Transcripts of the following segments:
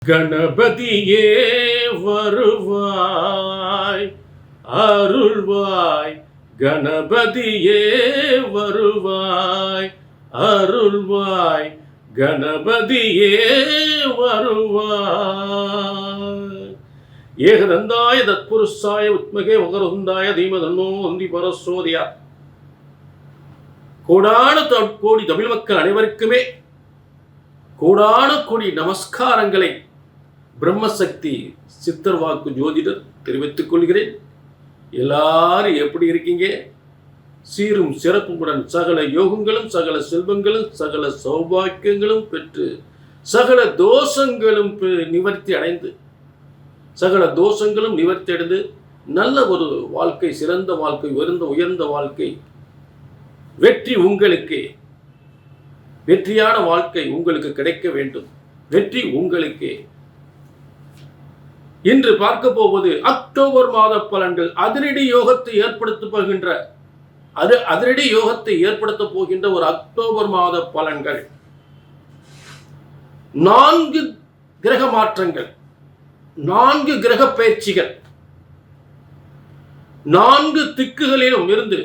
கணபதியே வருவாய் அருள்வாய், கணபதியே வருவாய் அருள்வாய், கணபதியே வருவாய். ஏகதந்தாய தத்புருஷாய உத்மகே வகருந்தாய தீமதன்னோ வந்தி பரசோதியா. கோடான கோடி தமிழ் மக்கள் அனைவருக்குமே கோடான கோடி நமஸ்காரங்களை பிரம்மசக்தி சித்தர் வாக்கு ஜோதிடர் தெரிவித்துக் கொள்கிறேன். எல்லாரும் எப்படி இருக்கீங்க? சீரும் சிறப்புடன் சகல யோகங்களும் சகல செல்வங்களும் சகல சௌபாக்கியங்களும் பெற்று சகல தோஷங்களும் நிவர்த்தி அடைந்து நல்ல ஒரு வாழ்க்கை, சிறந்த வாழ்க்கை, உயர்ந்த வாழ்க்கை, வெற்றி உங்களுக்கு, வெற்றியான வாழ்க்கை உங்களுக்கு கிடைக்க வேண்டும். வெற்றி உங்களுக்கு. இன்று பார்க்க போவது அக்டோபர் மாத பலன்கள். அதிரடி யோகத்தை ஏற்படுத்த போகின்ற ஒரு அக்டோபர் மாத பலன்கள். 4 கிரக மாற்றங்கள், 4 கிரக பயிற்சிகள், 4 திக்குகளிலும் இருந்து,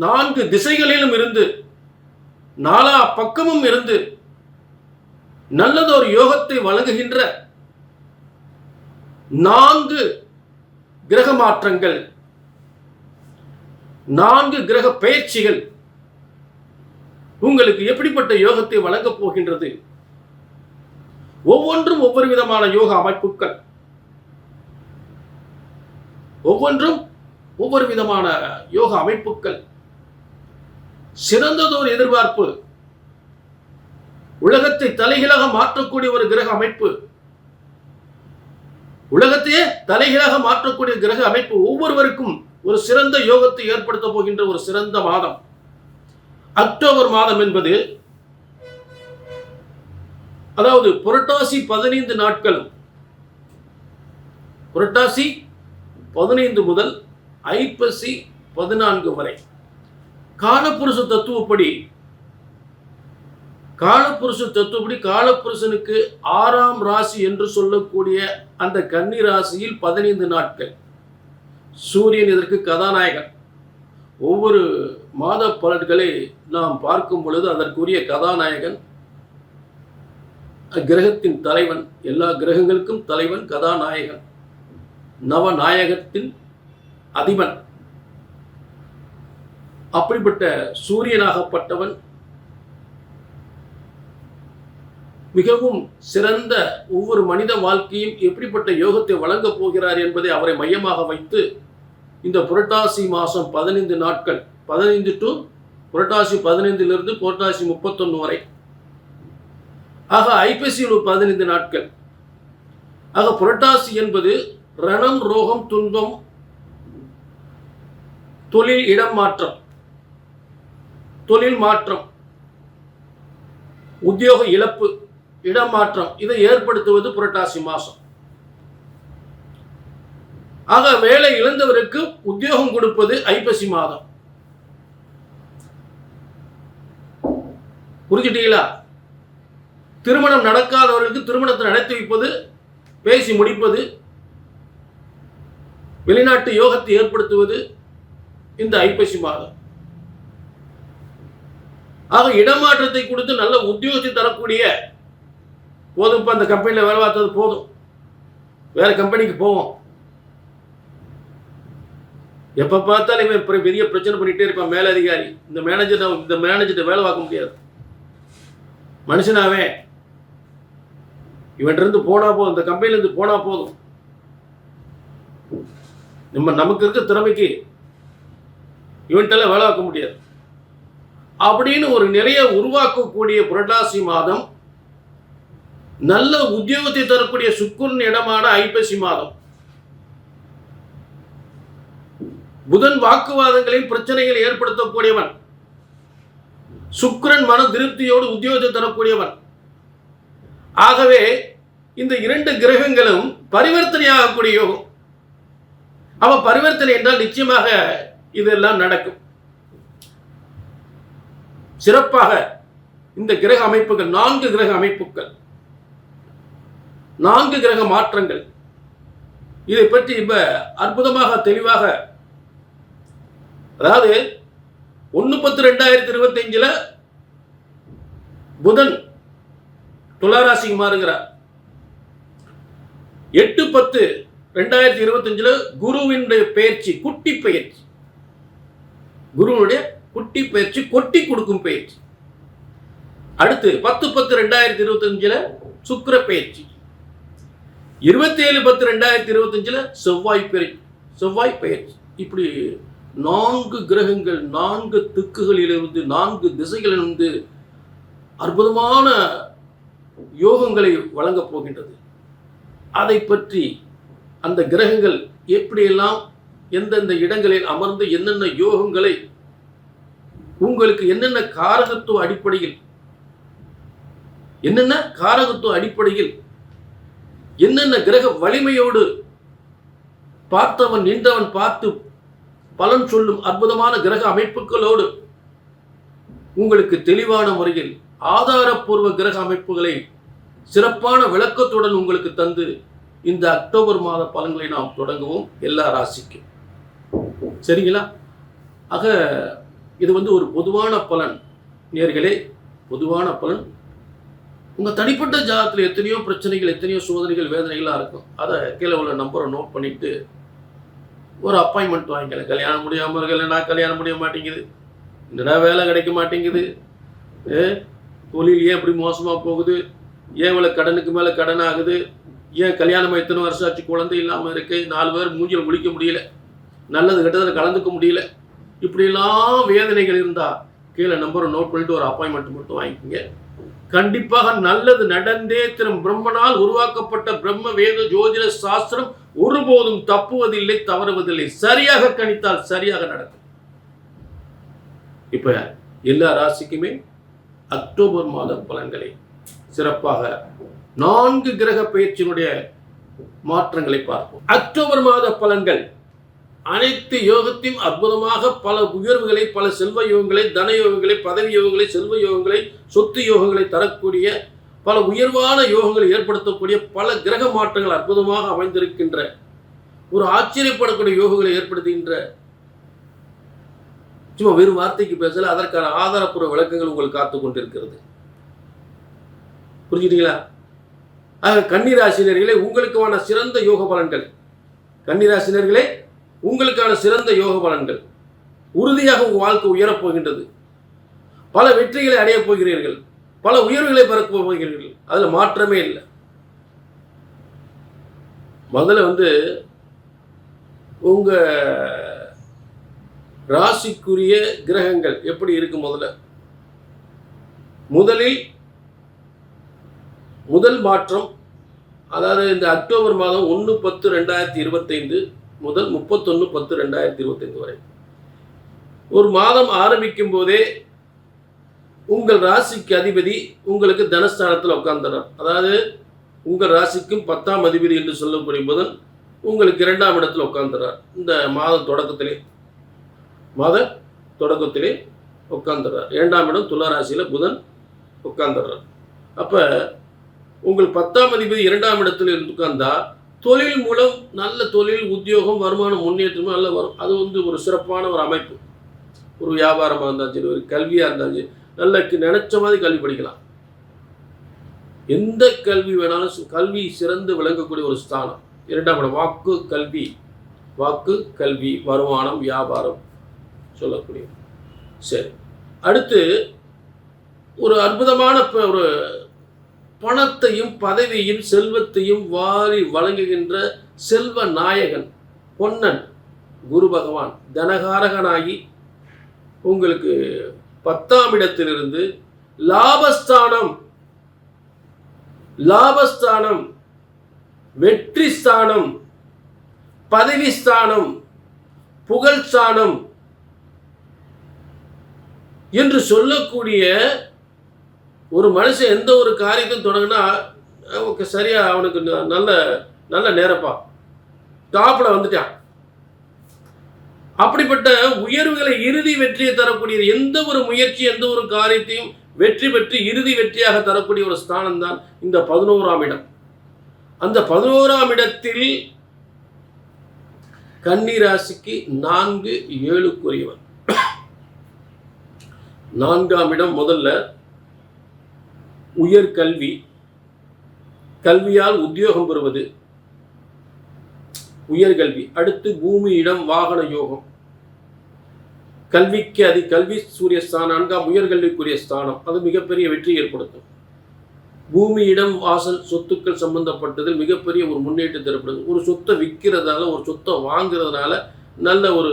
4 திசைகளிலும் இருந்து, 4 பக்கமும் இருந்து நல்லதொரு யோகத்தை வழங்குகின்ற 4 கிரக மாற்றங்கள், 4 கிரக பயிற்சிகள் உங்களுக்கு எப்படிப்பட்ட யோகத்தை வழங்கப் போகின்றது? ஒவ்வொன்றும் ஒவ்வொரு விதமான யோக அமைப்புகள், ஒவ்வொன்றும் ஒவ்வொரு விதமான யோக அமைப்புகள். சிறந்ததோர் எதிர்பார்ப்பு, உலகத்தை தலைகீழாக மாற்றக்கூடிய ஒரு கிரக அமைப்பு, உலகத்தையே தலைகீழாக மாற்றக்கூடிய கிரக அமைப்பு. ஒவ்வொருவருக்கும் ஒரு சிறந்த யோகத்தை ஏற்படுத்த போகின்ற ஒரு சிறந்த மாதம் அக்டோபர் மாதம் என்பது. அதாவது புரட்டாசி 15 நாட்களும், புரட்டாசி 15 முதல் ஐப்பசி 14 வரை காலப்புருஷ தத்துவப்படி காலப்புருஷனுக்கு 6ஆம் ராசி என்று சொல்லக்கூடிய அந்த கன்னி ராசியில் 15 நாட்கள். சூரியன் இதற்கு கதாநாயகன். ஒவ்வொரு மாத பலன்களை நாம் பார்க்கும் பொழுது அதற்குரிய கதாநாயகன், கிரகத்தின் தலைவன், எல்லா கிரகங்களுக்கும் தலைவன் கதாநாயகன், நவநாயகத்தின் அதிபன். அப்படிப்பட்ட சூரியனாகப்பட்டவன் மிகவும் சிறந்த ஒவ்வொரு மனித வாழ்க்கையும் எப்படிப்பட்ட யோகத்தை வழங்கப் போகிறார் என்பதை அவரை மையமாக வைத்து இந்த புரட்டாசி மாதம் 15 நாட்கள், 15 டு புரட்டாசி 15லிருந்து புரட்டாசி 31 வரை, ஆக ஐப்பசியில் 15 நாட்கள். ஆக புரட்டாசி என்பது ரணம், ரோகம், துன்பம், தொழில் இடம் மாற்றம், தொழில் மாற்றம், உத்தியோக இழப்பு, இடமாற்றம், இதை ஏற்படுத்துவது புரட்டாசி மாசம். ஆக வேலை இழந்தவருக்கு உத்தியோகம் கொடுப்பது ஐப்பசி மாதம். புரிஞ்சுட்டீங்களா? திருமணம் நடக்காதவர்களுக்கு திருமணத்தை நடத்தி வைப்பது, பேசி முடிப்பது, வெளிநாட்டு யோகத்தை ஏற்படுத்துவது இந்த ஐப்பசி மாதம். ஆக இடமாற்றத்தை கொடுத்து நல்ல உத்தியோகத்தை தரக்கூடிய, போதும் இப்போ அந்த கம்பெனியில் வேலை பார்த்தது போதும், வேற கம்பெனிக்கு போவோம், எப்போ பார்த்தாலும் இவன் பெரிய பிரச்சனை பண்ணிகிட்டே இருப்பான் மேலதிகாரி, இந்த மேனேஜர்கிட்ட வேலை பார்க்க முடியாது, மனுஷனாவே இவன்ட்டு போனா போதும், இந்த கம்பெனிலேருந்து போனா போதும், நமக்கு இருக்க திறமைக்கு இவன்ட்டெல்லாம் வேலை பார்க்க முடியாது அப்படின்னு ஒரு நிறைய உருவாக்கக்கூடிய புரட்டாசி மாதம். நல்ல உத்தியோகத்தை தரக்கூடிய சுக்கிரன் இடமான ஐப்பசி மாதம். புதன் வாக்குவாதங்களையும் பிரச்சனைகளை ஏற்படுத்தக்கூடியவன். சுக்கிரன் மன திருப்தியோடு உத்தியோகத்தை தரக்கூடியவன். ஆகவே இந்த 2 கிரகங்களும் பரிவர்த்தனையாகக்கூடிய யோகம். அவ பரிவர்த்தனை என்றால் நிச்சயமாக இதெல்லாம் நடக்கும். சிறப்பாக இந்த கிரக அமைப்புகள் 4 கிரக அமைப்புகள் 4 கிரக மாற்றங்கள். இதை பற்றி இப்ப அற்புதமாக தெளிவாக, அதாவது 1/10/2025 புதன் துளாராசிக்கு மாறுகிறார். 8/10/2025 குருவினுடைய பயிற்சி, குட்டி பயிற்சி, குருவினுடைய குட்டி பயிற்சி, கொட்டி கொடுக்கும் பயிற்சி. அடுத்து 10/10/2025 சுக்கிர பயிற்சி. 27/10/2025 செவ்வாய் பயிற்சி. இப்படி 4 கிரகங்கள் 4 திக்குகளிலிருந்து 4 திசைகளிலிருந்து அற்புதமான யோகங்களை வழங்கப் போகின்றது. அதை பற்றி அந்த கிரகங்கள் எப்படியெல்லாம் எந்தெந்த இடங்களில் அமர்ந்து என்னென்ன யோகங்களை உங்களுக்கு என்னென்ன காரகத்துவ அடிப்படையில் என்னென்ன கிரக வலிமையோடு பார்த்தவன் நின்றவன் பார்த்து பலன் சொல்லும் அற்புதமான கிரக அமைப்புகளோடு உங்களுக்கு தெளிவான முறையில் ஆதாரப்பூர்வ கிரக அமைப்புகளை சிறப்பான விளக்கத்துடன் உங்களுக்கு தந்து இந்த அக்டோபர் மாத பலன்களை நாம் தொடங்குவோம் எல்லா ராசிக்கும். சரிங்களா? ஆக இது ஒரு பொதுவான பலன் நேயர்களே, பொதுவான பலன். உங்கள் தனிப்பட்ட ஜாதகத்தில் எத்தனையோ பிரச்சனைகள், எத்தனையோ சோதனைகள், வேதனைகளாக இருக்கும். அதை கீழே உள்ள நம்பரை நோட் பண்ணிவிட்டு ஒரு அப்பாயின்மெண்ட் வாங்கிக்கல. கல்யாணம் முடியாமல் இருக்கல, நான் கல்யாணம் முடிய மாட்டேங்குது, என்னடா வேலை கிடைக்க மாட்டேங்குது, தொழில் ஏன் இப்படி மோசமாக போகுது, ஏன் இவ்வளோ கடனுக்கு மேலே கடன் ஆகுது, ஏன் கல்யாணம் எத்தனை வருஷம் ஆச்சு, குழந்தை இல்லாமல் இருக்கு, 4 பேர் மூஞ்சில் முடிக்க முடியல, நல்லது கெட்டதில் கலந்துக்க முடியல, இப்படிலாம் வேதனைகள் இருந்தால் கீழே நம்பரை நோட் பண்ணிட்டு ஒரு அப்பாயின்மெண்ட் மட்டும் வாங்கிக்கோங்க. கண்டிப்பாக நல்லது நடந்தே திரும். பிரம்மனால் உருவாக்கப்பட்ட பிரம்ம வேத ஜோதிட சாஸ்திரம் ஒருபோதும் தப்புவதில்லை, தவறுவதில்லை. சரியாக கணித்தால் சரியாக நடக்கும். இப்ப எல்லா ராசிக்குமே அக்டோபர் மாத பலன்களை சிறப்பாக 4 கிரக பயிற்சியினுடைய மாற்றங்களை பார்ப்போம். அக்டோபர் மாத பலன்கள் அனைத்து யோகத்தையும் அற்புதமாக பல உயர்வுகளை, பல செல்வ யோகங்களை, தன யோகங்களை, பதவி யோகங்களை, செல்வ யோகங்களை, சொத்து யோகங்களை தரக்கூடிய பல உயர்வான யோகங்களை ஏற்படுத்தக்கூடிய பல கிரக மாற்றங்கள் அற்புதமாக அமைந்திருக்கின்ற ஒரு ஆச்சரியப்படக்கூடிய யோகங்களை ஏற்படுத்துகின்ற, சும்மா வெறும் வார்த்தைக்கு பேசல, அதற்கான ஆதாரப்பூர்வ விளக்கங்கள் உங்களுக்கு காத்து கொண்டிருக்கிறது. புரிஞ்சுட்டீங்களா? ஆக கன்னிராசினர்களே, உங்களுக்கான சிறந்த யோக பலன்கள், கன்னிராசினர்களே உங்களுக்கான சிறந்த யோக பலன்கள். உறுதியாக உங்கள் வாழ்க்கை உயரப் போகின்றது. பல வெற்றிகளை அடையப் போகிறீர்கள், பல உயர்வுகளை பெறப் போகிறீர்கள். அதில் மாற்றமே இல்லை. முதல்ல உங்க ராசிக்குரிய கிரகங்கள் எப்படி இருக்கு? முதல் மாற்றம், அதாவது இந்த அக்டோபர் மாதம் 1/10/2025 முதல் 31/10/2025 வரை ஒரு மாதம் ஆரம்பிக்கும் போதே உங்கள் ராசிக்கு அதிபதி உங்களுக்கு தனஸ்தானத்தில் உட்கார்ந்தார். அதாவது உங்கள் ராசிக்கும் 10ஆம் அதிபதி என்று சொல்லக்கூடிய புதன் உங்களுக்கு 2ஆம் இடத்தில் உட்கார்ந்தார். இந்த மாத தொடக்கத்திலே உட்கார்ந்துறார். 2ஆம் இடம் துலா ராசியில் புதன் உட்கார்ந்துறார். அப்போ உங்கள் 10ஆம் அதிபதி 2ஆம் இடத்தில் உட்கார்ந்தா தொழில் மூலம் நல்ல தொழில், உத்தியோகம், வருமானம், முன்னேற்றமும் நல்ல வரும். அது ஒரு சிறப்பான ஒரு அமைப்பு. ஒரு வியாபாரமாக இருந்தாலும் சரி, ஒரு கல்வியாக இருந்தாலும் சரி, நல்ல நினைச்ச மாதிரி கல்வி படிக்கலாம். எந்த கல்வி வேணாலும் கல்வி சிறந்து விளங்கக்கூடிய ஒரு ஸ்தானம். 2ஆம் இடம் வாக்கு கல்வி, வருமானம், வியாபாரம் சொல்லக்கூடிய. சரி, அடுத்து ஒரு அற்புதமான ஒரு பணத்தையும் பதவியும் செல்வத்தையும் வாரி வழங்குகின்ற செல்வ நாயகன் பொன்னன் குரு பகவான் தனகாரகனாகி உங்களுக்கு 10ஆம் இடத்திலிருந்து லாபஸ்தானம், வெற்றி ஸ்தானம், பதவி ஸ்தானம், புகழ் ஸ்தானம் என்று சொல்லக்கூடிய ஒரு மனுஷன் எந்த ஒரு காரியத்தையும் தொடங்கினா சரியா அவனுக்கு நல்ல நேரப்பா டாப்ல வந்துட்டான். அப்படிப்பட்ட உயர்வுகளை, இறுதி வெற்றியை தரக்கூடிய எந்த ஒரு முயற்சி, எந்த ஒரு காரியத்தையும் வெற்றி பெற்று இறுதி வெற்றியாக தரக்கூடிய ஒரு ஸ்தானம் தான் இந்த 11ஆம் இடம். அந்த 11ஆம் இடத்தில் கன்னி ராசிக்கு 4, 7க்குரியவன். 4ஆம் இடம் முதல்ல உயர்கல்வி, கல்வியால் உத்தியோகம் பெறுவது, உயர்கல்வி. அடுத்து பூமி, இடம், வாகன யோகம். கல்விக்கு கல்வி சூரிய ஸ்தானம், 4ஆம் உயர்கல்விக்குரிய ஸ்தானம். அது மிகப்பெரிய வெற்றி ஏற்படுத்தும். பூமி, இடம், வாசல், சொத்துக்கள் சம்பந்தப்பட்டதில் மிகப்பெரிய ஒரு முன்னேற்றம் ஏற்படுது. ஒரு சொத்தை விற்கிறதால, ஒரு சொத்தை வாங்குறதுனால நல்ல ஒரு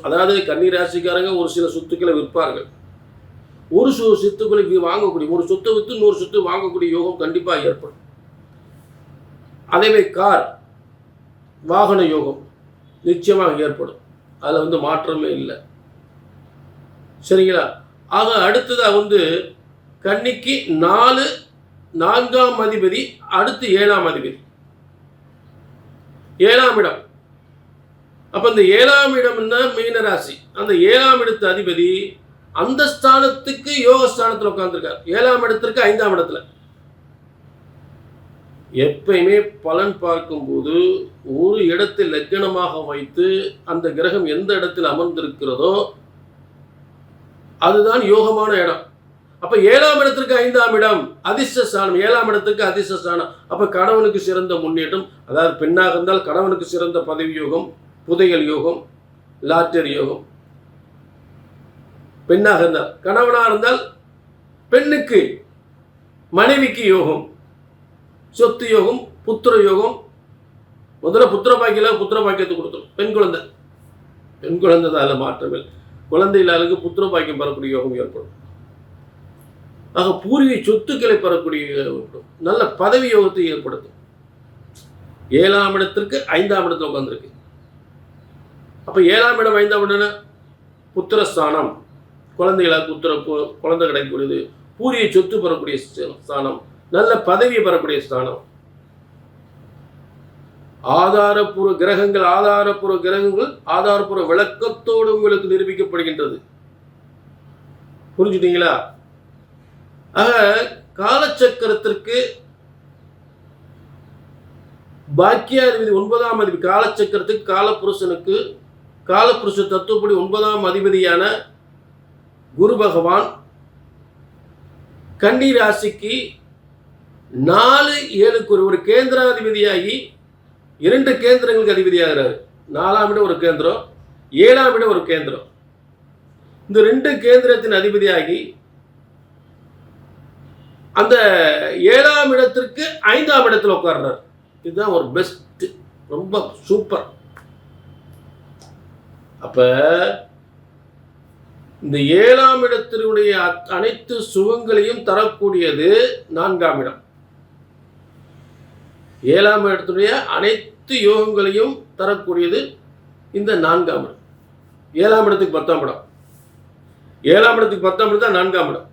அதாவது கன்னி ராசிக்காரங்க ஒரு சில சொத்துக்களை விற்பார்கள். ஒரு சொத்துக்களை வாங்கக்கூடிய, ஒரு சொத்தை விற்று இன்னொரு சொத்து வாங்கக்கூடிய யோகம் கண்டிப்பாக ஏற்படும். அதேவே கார், வாகன யோகம் நிச்சயமாக ஏற்படும். அதில் மாற்றமே இல்லை. சரிங்களா? ஆக அடுத்ததாக கன்னிக்கு 4ஆம் அதிபதி, அடுத்து 7ஆம் அதிபதி, 7ஆம் இடம். அப்ப இந்த 7ஆம் இடம்னா மீன ராசி. அந்த 7ஆம் இடத்து அதிபதி அந்த ஸ்தானத்துக்கு யோக ஸ்தானத்தில் உட்கார்ந்துருக்கார். 7ஆம் இடத்திற்கு 5ஆம் இடத்துல. எப்பயுமே பலன் பார்க்கும்போது ஒரு இடத்தில் லக்னமாக வைத்து அந்த கிரகம் எந்த இடத்தில் அமர்ந்திருக்கிறதோ அதுதான் யோகமான இடம். அப்ப 7ஆம் இடத்திற்கு 5ஆம் இடம் அதிர்ஷ்டஸ்தானம். 7ஆம் இடத்துக்கு அதிர்ஷ்டஸ்தானம். அப்ப கணவனுக்கு சிறந்த முன்னேற்றம். அதாவது பெண்ணாக இருந்தால் கணவனுக்கு சிறந்த பதவி யோகம், புதையல் யோகம், லாட்டரி யோகம். பெண்ணாக இருந்தால், கணவனாக இருந்தால் பெண்ணுக்கு மனைவிக்கு யோகம், சொத்து யோகம், புத்திர யோகம். முதல்ல புத்திர பாக்கியத்தை கொடுத்துரும். பெண் குழந்தை தான், அதில் மாற்றமே. குழந்தை இல்லாதக்கு புத்திர பாக்கியம் பெறக்கூடிய யோகம் ஏற்படும். ஆக பூர்வீக சொத்துக்களை பெறக்கூடிய நல்ல பதவி யோகத்தை ஏற்படுத்தும். 7ஆம் இடத்திற்கு 5ஆம் இடத்துல உட்கார்ந்துருக்கு. அப்ப 7ஆம் இடம் 5ஆம் இடம் புத்திரஸ்தானம். குழந்தைகளாக குழந்தை கிடைக்கக்கூடியது. பூர்வீக சொத்து பெறக்கூடிய ஸ்தானம். நல்ல பதவியை பெறக்கூடிய ஸ்தானம். ஆதாரப்பூர்வ கிரகங்கள் ஆதாரப்பூர்வ விளக்கத்தோடு உங்களுக்கு நிரூபிக்கப்படுகின்றது. புரிஞ்சுட்டீங்களா? ஆக காலச்சக்கரத்திற்கு பாக்கியாதிபதி 9ஆம் அதிபதி. காலச்சக்கரத்துக்கு காலப்புருஷ தத்துவப்படி 9ஆம் அதிபதியான குரு பகவான் கன்னி ராசிக்கு 4, 7க்கு ஒரு கேந்திராதிபதியாகி 2 கேந்திரங்களுக்கு அதிபதியாகிறார். 4ஆம் இடம் ஒரு கேந்திரம், 7ஆம் இடம் ஒரு கேந்திரம். இந்த 2 கேந்திரத்தின் அதிபதியாகி அந்த 7ஆம் இடத்திற்கு 5ஆம் இடத்துல உட்கார்றார். இதுதான் ஒரு பெஸ்ட், ரொம்ப சூப்பர். அப்ப இந்த 7ஆம் இடத்தினுடைய அனைத்து சுகங்களையும் தரக்கூடியது 4ஆம் இடம். 7ஆம் இடத்துடைய அனைத்து யோகங்களையும் தரக்கூடியது இந்த 4ஆம் இடம். 7ஆம் இடத்துக்கு 10ஆம் இடம். 7ஆம் இடத்துக்கு 10ஆம் இடம் தான் 4ஆம் இடம்.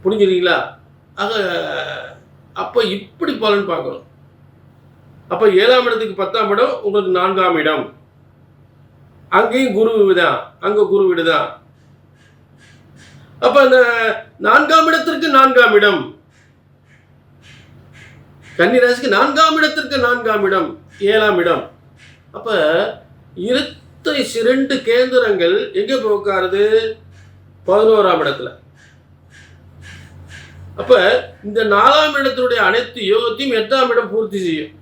புரிஞ்சுறீங்களா? ஆக அப்ப இப்படி பலன் பார்க்கணும். அப்ப 7ஆம் இடத்துக்கு 10ஆம் இடம் உங்களுக்கு 4ஆம் இடம். அங்கேயும் குரு விடுதான், அங்க குரு விடுதான். அப்ப அந்த 4ஆம் இடத்திற்கு 4ஆம் இடம், கன்னி ராசிக்கு 4ஆம் இடத்திற்கு 4ஆம் இடம், 7ஆம் இடம். அப்ப 2 கேந்திரங்கள் எங்க போய் உட்காருது? 11ஆம் இடத்துல. அப்ப இந்த 4ஆம் இடத்தினுடைய அனைத்து யோகத்தையும் 8ஆம் இடம் பூர்த்தி செய்யும்,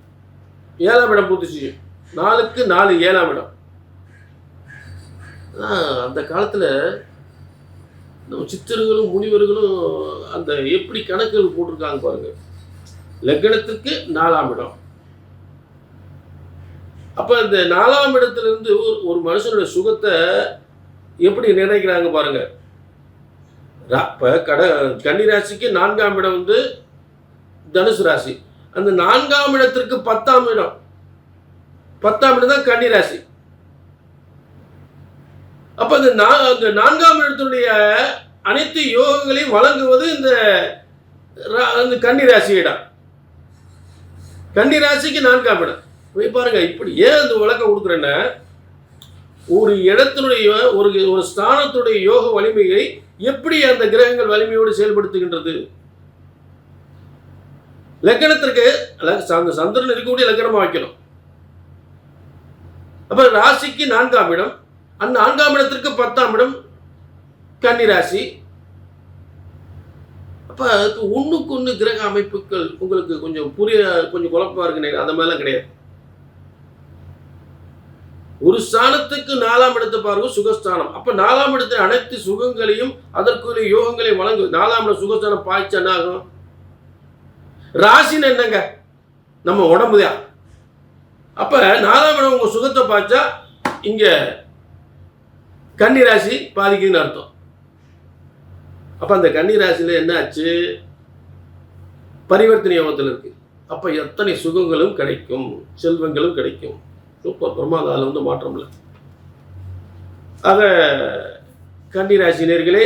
7ஆம் இடம் பூர்த்தி செய்யும். 4க்கு 4 7ஆம் இடம். அந்த காலத்துல நம்ம சித்தர்களும் முனிவர்களும் அந்த எப்படி கணக்குகள் போட்டிருக்காங்க பாருங்க. லக்னத்துக்கு 4ஆம் இடம். அப்ப இந்த 4ஆம் இடத்துல இருந்து ஒரு மனுஷனுடைய சுகத்தை எப்படி நிர்ணயிக்கிறாங்க பாருங்க. கன்னி ராசிக்கு 4ஆம் இடம் தனுசு ராசி. அந்த 4ஆம் இடத்திற்கு 10ஆம் இடம், 10ஆம் இடம் தான் கன்னி ராசி. அப்ப அந்த 4ஆம் இடத்தினுடைய அனைத்து யோகங்களையும் வழங்குவது இந்த கன்னி ராசி இடம். கன்னி ராசிக்கு 4ஆம் இடம். போய் பாருங்க. இப்படி ஏன் அந்த விளக்கம் கொடுக்குறேன்னா, ஒரு இடத்தினுடைய ஒரு ஸ்தானத்துடைய யோக வலிமையை எப்படி அந்த கிரகங்கள் வலிமையோடு செயல்படுத்துகின்றது. லக்னத்திற்கு அந்த சந்திரன் இருக்கக்கூடிய லக்னமா வைக்கணும். அப்ப ராசிக்கு 4ஆம் இடம், அந்த 4ஆம் இடத்திற்கு 10ஆம் இடம் கன்னி ராசி. அப்ப அதுக்கு ஒண்ணுக்கு ஒண்ணு கிரக அமைப்புகள் உங்களுக்கு கொஞ்சம் கொஞ்சம் குழப்பமா இருக்கு. அந்த மாதிரிலாம் கிடையாது. ஒரு ஸ்தானத்துக்கு 4ஆம் இடத்தை பாருங்க, சுகஸ்தானம். அப்ப 4ஆம் இடத்துல அனைத்து சுகங்களையும் அதற்குரிய யோகங்களையும் வழங்கு. 4ஆம் இடம் சுகஸ்தானம் பாய்ச்ச என்ன ஆகும்? ராசின்னு என்னங்க? நம்ம உடம்புதான். அப்ப 4ஆம் இடம் உங்க சுகத்தை பாய்ச்சா இங்க கன்னி ராசி பாதிக்குதுன்னு அர்த்தம். அப்ப அந்த கன்னி ராசியில என்ன ஆச்சு? பரிவர்த்தனை யோகத்தில் இருக்கு. அப்ப எத்தனை சுகங்களும் கிடைக்கும், செல்வங்களும் கிடைக்கும். சூப்பர், பிரமாதம். அதில் வந்து மாற்றம் இல்லை. ஆக கன்னி ராசினியர்களே,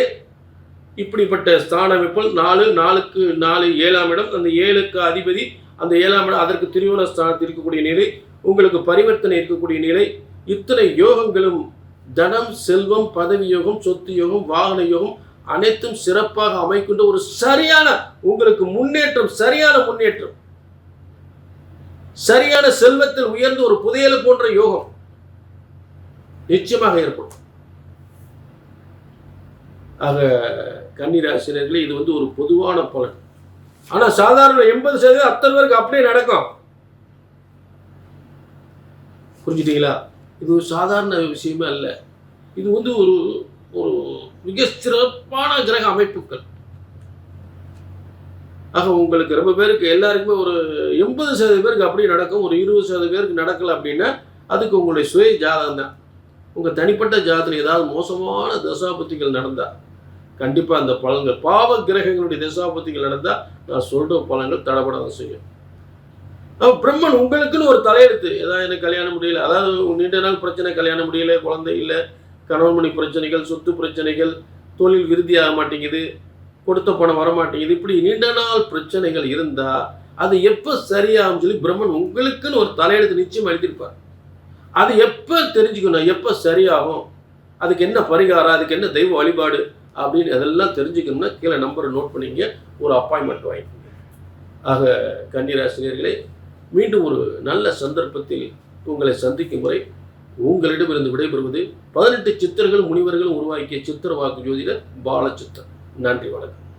இப்படிப்பட்ட ஸ்தான அமைப்புகள் 4க்கு 4 7ஆம் இடம், அந்த 7க்கு அதிபதி, அந்த 7ஆம் இடம் அதற்கு திரியோண ஸ்தானத்தில் இருக்கக்கூடிய நிலை, உங்களுக்கு பரிவர்த்தனை இருக்கக்கூடிய நிலை, இத்தனை யோகங்களும் தனம், செல்வம், பதவி யோகம், சொத்து யோகம், வாகன யோகம் அனைத்தும் சிறப்பாக அமைக்கின்ற ஒரு சரியான உங்களுக்கு முன்னேற்றம், சரியான முன்னேற்றம், சரியான செல்வத்தில் உயர்ந்து ஒரு புதையல் போன்ற யோகம் நிச்சயமாக ஏற்படும். ஆக கன்னிராசினர்களே, இது வந்து ஒரு பொதுவான பலன். ஆனா சாதாரண 80% அத்தனை பேருக்கு அப்படியே நடக்கும். புரிஞ்சுட்டீங்களா? இது ஒரு சாதாரண விஷயமே அல்ல. இது வந்து ஒரு ஒரு மிக சிறப்பான கிரக அமைப்புகள். ஆக உங்களுக்கு ரொம்ப பேருக்கு எல்லாருக்குமே ஒரு 80% பேருக்கு அப்படி நடக்கும். ஒரு 20% பேருக்கு நடக்கல அப்படின்னா அதுக்கு உங்களுடைய சுய ஜாதகம் தான். உங்கள் தனிப்பட்ட ஜாதகத்தில் ஏதாவது மோசமான தசாபத்திகள் நடந்தால் கண்டிப்பாக அந்த பலன்கள், பாவ கிரகங்களுடைய தசாபத்திகள் நடந்தால் நான் சொல்கிற பலன்கள் தடபட தான் செய்யும். பிரம்மன் உங்களுக்குன்னு ஒரு தலையெழுத்து. ஏதாவது எனக்கு கல்யாணம் முடியல, அதாவது நீண்ட நாள் பிரச்சனை, கல்யாணம் முடியல, குழந்தை இல்லை, கணவன் மணி பிரச்சனைகள், சொத்து பிரச்சனைகள், தொழில் விருத்தி ஆக மாட்டேங்குது, கொடுத்த பணம் வரமாட்டேங்குது, இப்படி நீண்ட நாள் பிரச்சனைகள் இருந்தால் அது எப்போ சரியாகும் சொல்லி பிரம்மன் உங்களுக்குன்னு ஒரு தலையெழுத்து நிச்சயம் எழுதியிருப்பார். அது எப்போ தெரிஞ்சுக்கணும், எப்போ சரியாகும், அதுக்கு என்ன பரிகாரம், அதுக்கு என்ன தெய்வ வழிபாடு அப்படின்னு அதெல்லாம் தெரிஞ்சுக்கணும்னா கீழே நம்பரை நோட் பண்ணிங்க, ஒரு அப்பாயின்மெண்ட் வாங்கிக்கோங்க. ஆக கன்னிராசினியர்களே, மீண்டும் ஒரு நல்ல சந்தர்ப்பத்தில் உங்களை சந்திக்கும் முறை உங்களிடமிருந்து விடைபெறுவது 18 சித்தர்கள் முனிவர்கள் உருவாக்கிய சித்திர வாக்கு ஜோதிடர் பாலச்சித்தர். நன்றி, வணக்கம்.